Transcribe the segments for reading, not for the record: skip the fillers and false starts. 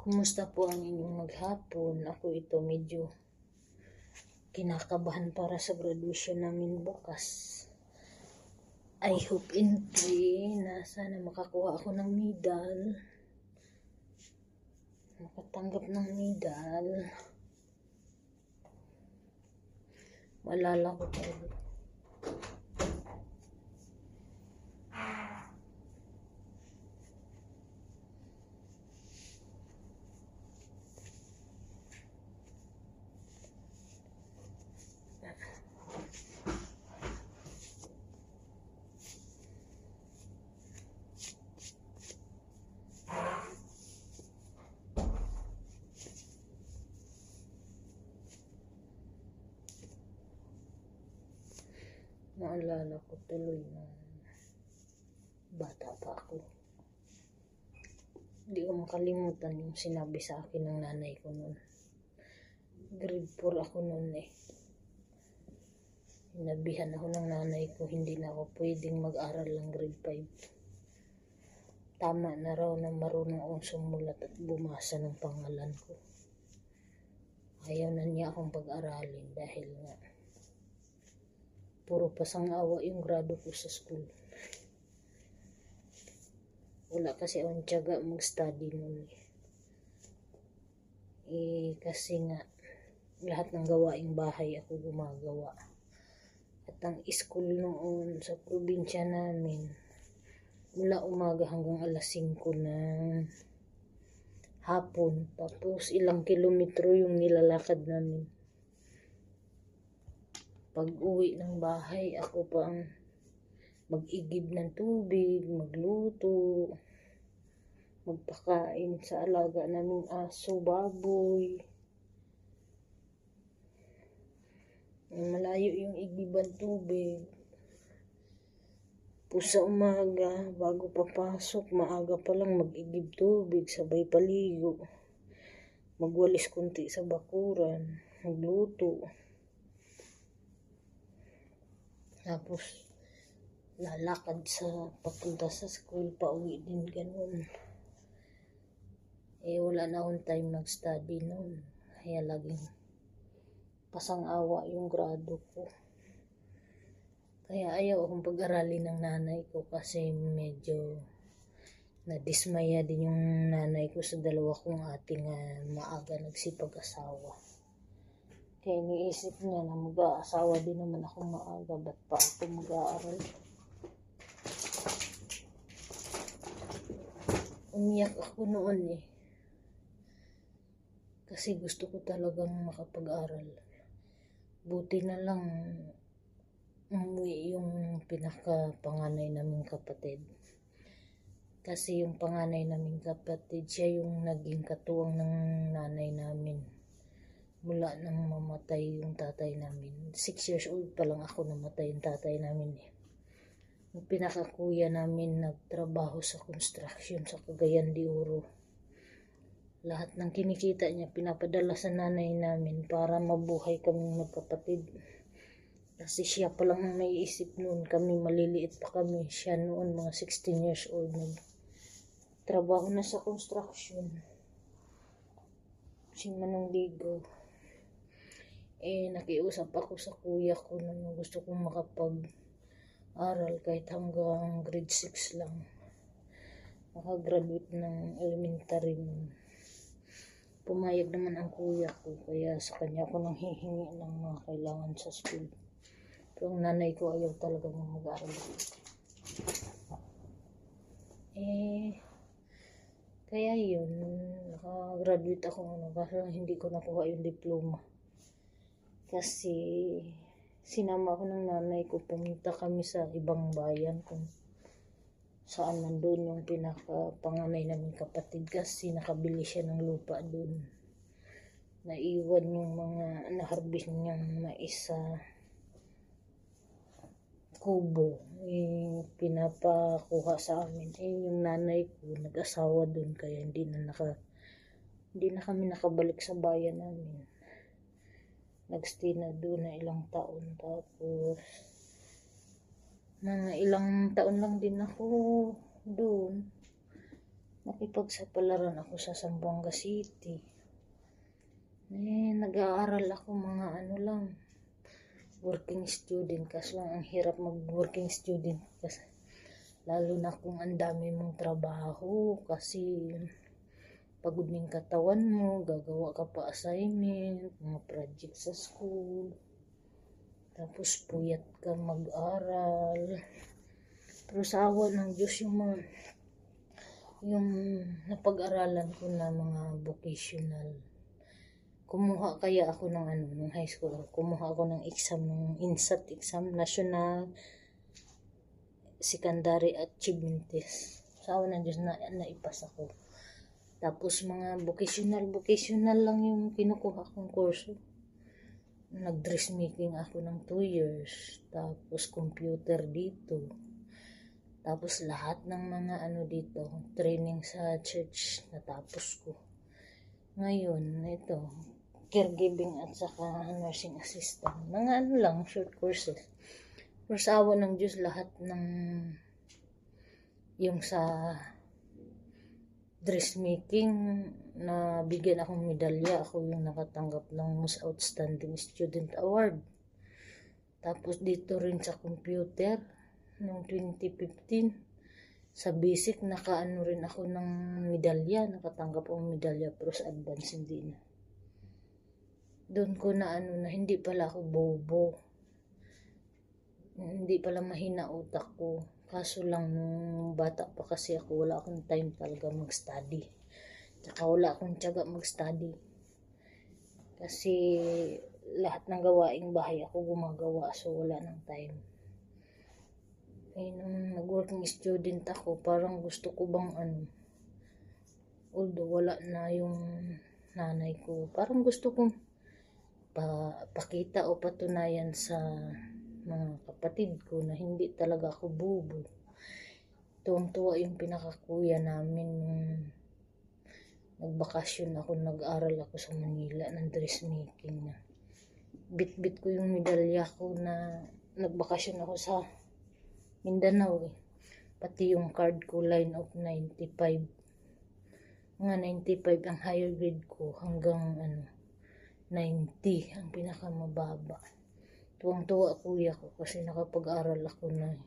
Kumusta po ang inyong maghapon? Ako ito medyo kinakabahan para sa graduation namin bukas. I hope and pray na sana makakuha ako ng medal. Makatanggap ng medal. Maalala ko talaga. Maalala ko tuloy na bata pa ako. Hindi ko makalimutan yung sinabi sa akin ng nanay ko noon. Grade 4 ako noon eh. Hinabihan ako ng nanay ko, hindi na ako pwedeng mag-aral ng grade 5. Tama na raw na marunong akong sumulat at bumasa ng pangalan ko. Ayaw na niya akong pag-aralin dahil nga puro pasang-awa yung grado ko sa school. Wala kasi akong tiyaga mag-study noon kasi nga lahat ng gawaing bahay ako gumagawa. At ang school noon sa probinsya namin, mula umaga hanggang alas 5 ng hapon. Tapos ilang kilometro yung nilalakad namin. Pag uwi ng bahay, ako pa ang mag-igib ng tubig, magluto, magpakain sa alaga naming aso, baboy. Malayo yung igiban tubig. Sa umaga, bago papasok, maaga pa lang mag-igib tubig, sabay paligo. Magwalis kunti sa bakuran, magluto. Tapos, lalakad sa papunta sa school, pauwi din ganun. Wala na akong time mag-study noon. Kaya laging pasang-awa yung grado ko. Kaya ayaw akong pag-aralin ng nanay ko kasi medyo nadismaya din yung nanay ko sa dalawa kong ating maaga nagsipag-asawa. Kaya iniisip niya na mag-aasawa din naman ako maaga, ba't pa ako mag-aaral? Umiyak ako noon eh. Kasi gusto ko talagang makapag-aral. Buti na lang umuwi yung pinaka-panganay naming kapatid. Kasi yung panganay naming kapatid, siya yung naging katuwang ng nanay namin. Mula nang mamatay yung tatay namin. 6 years old pa lang ako namatay yung tatay namin eh. Yung pinakakuya namin nagtrabaho sa construction sa Cagayan de Oro. Lahat ng kinikita niya pinapadala sa nanay namin para mabuhay kaming magkapatid. Kasi siya pa lang ang naiisip noon, kami maliliit pa kami. Siya noon mga 16 years old nagtrabaho na sa construction. Si Manong Ligo. Nakiusap ako sa kuya ko na gusto kong makapag-aral kahit hanggang grade 6 lang. Makagraduate ng elementary nun. Pumayag naman ang kuya ko, kaya sa kanya ako nang hihingi ng mga kailangan sa school. Pero ang nanay ko ayaw talaga nang mag-aral. Kaya yun, nakagraduate ako kasi hindi ko nakuha yung diploma. Kasi sinama ko ng nanay ko, pumunta kami sa ibang bayan kung saan nandun yung pinaka-panganay naming kapatid kasi nakabili siya ng lupa dun. Naiwan yung mga naharbis niyang mais sa kubo. Pinapakuha sa amin. Yung nanay ko nag-asawa dun kaya hindi na kami nakabalik sa bayan namin. Nagstay na doon na ilang taon. Tapos mga ilang taon lang din ako doon. Nakipagsapalaran ako sa Zamboanga City. Nag-aaral ako mga ano lang, working student. Kaso ang hirap mag-working student kasi lalo na kung ang dami mong trabaho kasi pagod ng katawan mo, gagawa ka pa assignment, mga project sa school. Tapos puyat ka mag-aral. Pero sa awa ng Diyos yung napag-aralan ko na mga vocational. Kumuha kaya ako ng nung high school. Kumuha ako ng exam, ng INSAT exam, National Secondary Achievement Test. Sa awa ng Diyos naipasa ko. Tapos mga vocational lang yung kinukuha kong kurso. Nag-dressmaking ako ng 2 years. Tapos computer dito. Tapos lahat ng mga dito, training sa church, natapos ko. Ngayon, ito, caregiving at saka nursing assistant. Mga lang, short courses. Pero sa awa ng Diyos, lahat ng yung sa dressmaking, na bigyan akong medalya. Ako yung nakatanggap ng Most Outstanding Student Award. Tapos dito rin sa computer, noong 2015, sa basic, nakaano rin ako ng medalya. Nakatanggap akong medalya, pero sa advance hindi na. Doon ko na na hindi pala ako bobo. Hindi pala mahina utak ko. Kaso lang nung bata pa kasi ako, wala akong time talaga mag-study. Tsaka wala akong tiyaga mag-study. Kasi lahat ng gawaing bahay ako gumagawa, so wala nang time. Nung nag-working student ako, parang gusto ko bang although wala na yung nanay ko, parang gusto kong pakita o patunayan sa mga kapatid ko na hindi talaga ako bubo. Tuwang-tuwa yung pinakakuya namin nung nagbakasyon ako, nag-aral ako sa Manila ng dressmaking na. Bit-bit ko yung medalya ko na nagbakasyon ako sa Mindanao Pati yung card ko, line of 95. Mga 95 ang higher grade ko hanggang 90 ang pinakamababa. Tuwang-tuwa kuya ko kasi nakapag-aral ako na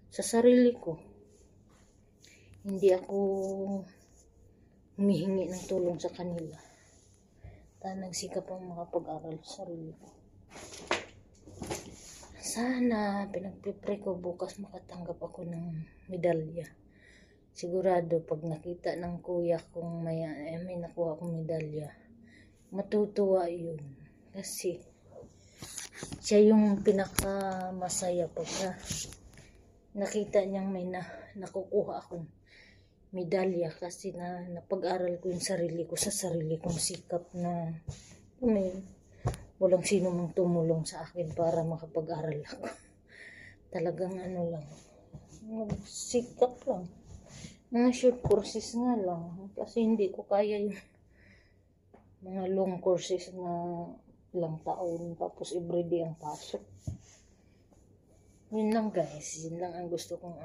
sa sarili ko. Hindi ako humihingi ng tulong sa kanila. Nagsikap ang makapag-aral sa sarili ko. Sana pinagpipre ko bukas makatanggap ako ng medalya. Sigurado pag nakita ng kuya kong may nakuha akong medalya, matutuwa yun. Kasi siya yung pinakamasaya pagka nakita niyang may nakukuha akong medalya, kasi napag-aral ko yung sarili ko sa sarili kong sikap na walang sino mang tumulong sa akin para makapag-aral ako. Talagang lang, sikap lang. Mga short courses nga lang kasi hindi ko kaya yung mga long courses na ilang taon tapos everyday ang pasok. Yun lang guys, yun lang ang gusto kong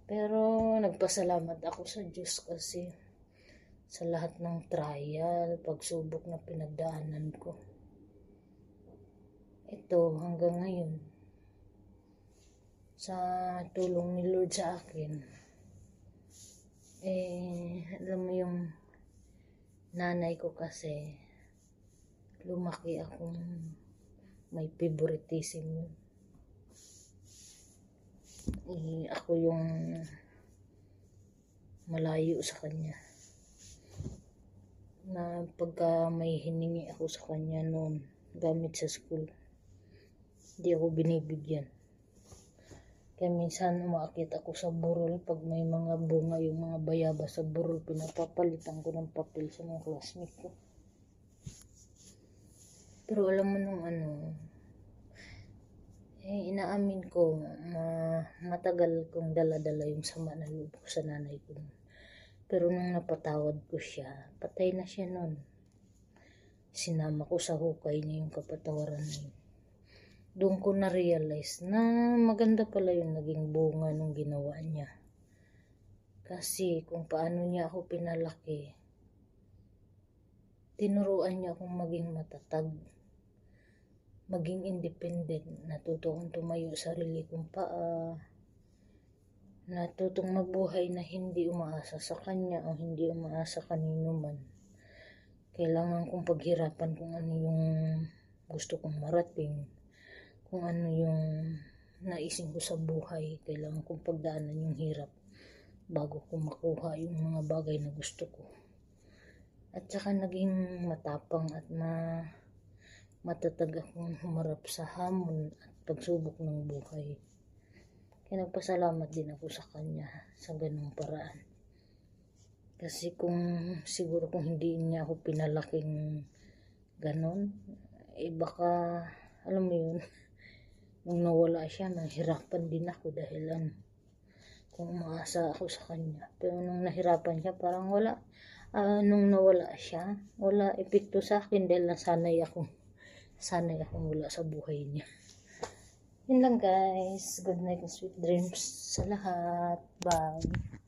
Pero nagpasalamat ako sa Diyos kasi sa lahat ng trial, pagsubok na pinagdaanan ko. Ito hanggang ngayon, sa tulong ni Lord sa akin, alam mo yung nanay ko kasi, lumaki akong may favoritism yun. Ako yung malayo sa kanya. Na pagka may hiningi ako sa kanya noon, gamit sa school, hindi ako binibigyan. Kaya minsan umaakit ako sa burol pag may mga bunga, yung mga bayaba sa burol, pinapapalitan ko ng papel sa mga classmate ko. Pero alam mo nung inaamin ko, matagal kong dala-dala yung sama na loob ko sa nanay ko. Pero nung napatawad ko siya, patay na siya nun. Sinama ko sa hukay niya yung kapatawaran na yun. Doon ko na-realize na maganda pala yung naging bunga nung ginawa niya. Kasi kung paano niya ako pinalaki, tinuruan niya akong maging matatag, maging independent. Natuto akong tumayo sa sarili kong paa, natutong mabuhay na hindi umaasa sa kanya o hindi umaasa kanino man. Kailangan kong paghirapan kung ano yung gusto kong marating, kung ano yung naisin ko sa buhay. Kailangan kong pagdaanan yung hirap bago ko makuha yung mga bagay na gusto ko. At saka naging matapang at matatag akong humarap sa hamon at pagsubok ng buhay. Kaya nagpasalamat din ako sa kanya sa ganung paraan. Kasi siguro kung hindi niya ako pinalaking ganon, baka, alam mo yun, nung nawala siya, nahirapan din ako dahil kung umaasa ako sa kanya. Pero nung nahirapan siya, parang wala. Nung nawala siya, wala epekto sa akin dahil nasanay akong wala sa buhay niya. Yun lang guys. Good night and sweet dreams sa lahat. Bye.